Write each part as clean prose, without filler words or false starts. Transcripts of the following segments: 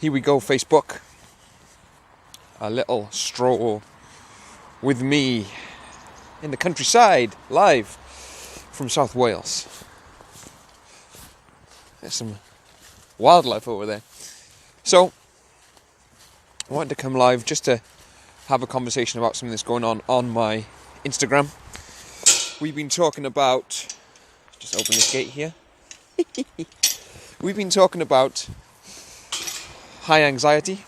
Here we go, Facebook. A little stroll with me in the countryside, live from South Wales. There's some wildlife over there. So, I wanted to come live just to have a conversation about something that's going on my Instagram. We've been talking about... Just open this gate here. We've been talking about high anxiety,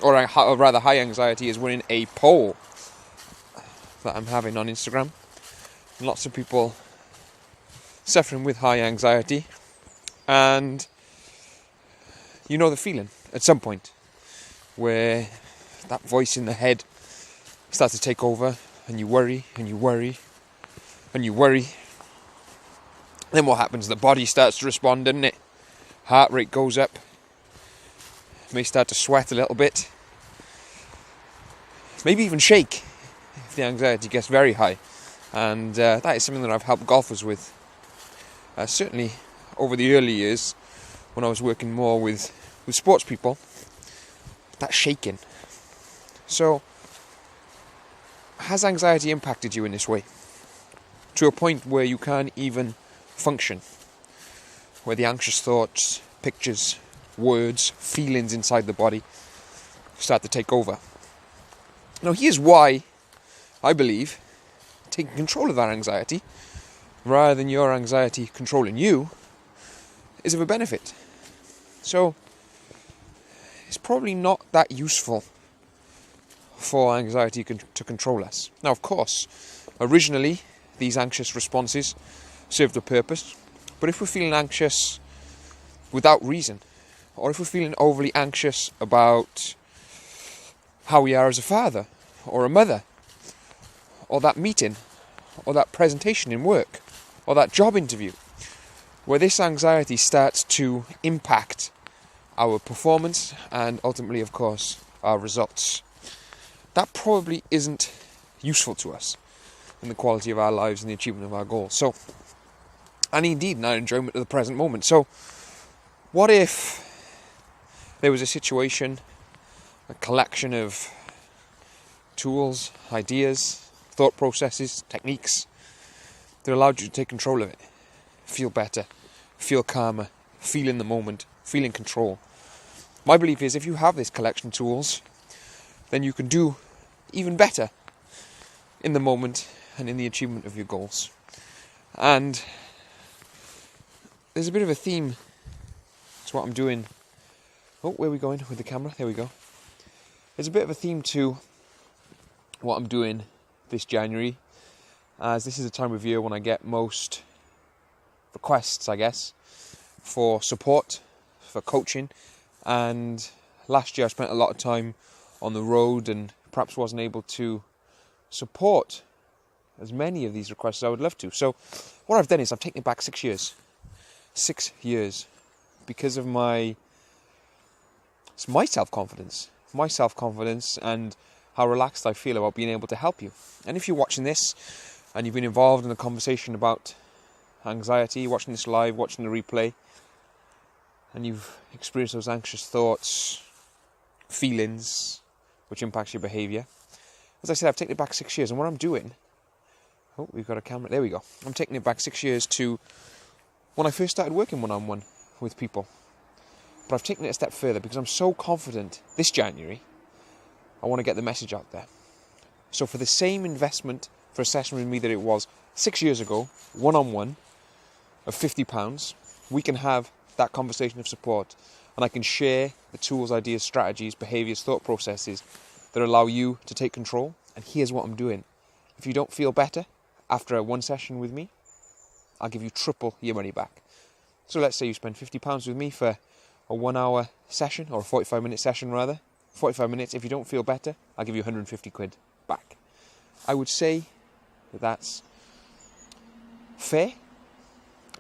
or rather high anxiety is winning a poll that I'm having on Instagram. Lots of people suffering with high anxiety, and you know the feeling at some point where that voice in the head starts to take over, and you worry, and you worry, and you worry. Then what happens? The body starts to respond, doesn't it? Heart rate goes up. May start to sweat a little bit. Maybe even shake if the anxiety gets very high. And that is something that I've helped golfers with. Certainly over the early years, when I was working more with sports people, that shaking. So, has anxiety impacted you in this way? To a point where you can't even function? Where the anxious thoughts, pictures, words, feelings inside the body start to take over. Now here's why I believe taking control of that anxiety, rather than your anxiety controlling you, is of a benefit. So it's probably not that useful for anxiety to control us. Now of course, originally these anxious responses served a purpose, but if we're feeling anxious without reason, or if we're feeling overly anxious about how we are as a father or a mother, or that meeting, or that presentation in work, or that job interview, where this anxiety starts to impact our performance and ultimately, of course, our results, that probably isn't useful to us in the quality of our lives and the achievement of our goals. So, and indeed in our enjoyment of the present moment. So, what if there was a situation, a collection of tools, ideas, thought processes, techniques that allowed you to take control of it, feel better, feel calmer, feel in the moment, feel in control? My belief is if you have this collection of tools, then you can do even better in the moment and in the achievement of your goals. And there's a bit of a theme to what I'm doing. Oh, where are we going with the camera? There we go. There's a bit of a theme to what I'm doing this January, as this is a time of year when I get most requests, I guess, for support, for coaching. And last year I spent a lot of time on the road and perhaps wasn't able to support as many of these requests as I would love to. So what I've done is I've taken it back 6 years. 6 years. Because of my self-confidence and how relaxed I feel about being able to help you. And if you're watching this and you've been involved in a conversation about anxiety, watching this live, watching the replay, and you've experienced those anxious thoughts, feelings, which impacts your behaviour, as I said, I've taken it back 6 years. And what I'm doing... Oh, we've got a camera. There we go. I'm taking it back 6 years to when I first started working one-on-one with people. But I've taken it a step further because I'm so confident this January I want to get the message out there. So for the same investment for a session with me that it was 6 years ago, one-on-one, of £50, we can have that conversation of support, and I can share the tools, ideas, strategies, behaviours, thought processes that allow you to take control. And here's what I'm doing. If you don't feel better after one session with me, I'll give you triple your money back. So let's say you spend £50 with me for a 1 hour session, or a 45-minute session rather. 45 minutes, if you don't feel better, I'll give you 150 quid back. I would say that that's fair,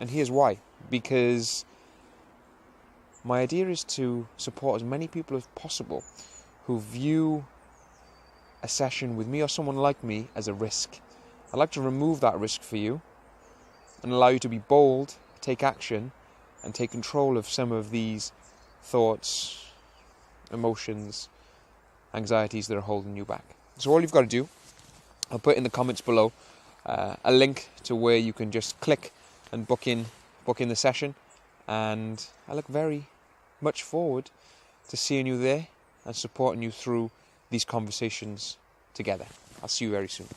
and here's why. Because my idea is to support as many people as possible who view a session with me or someone like me as a risk. I'd like to remove that risk for you and allow you to be bold, take action, and take control of some of these thoughts, emotions, anxieties that are holding you back. So all you've got to do, I'll put in the comments below a link to where you can just click and book in the session, and I look very much forward to seeing you there and supporting you through these conversations together. I'll see you very soon.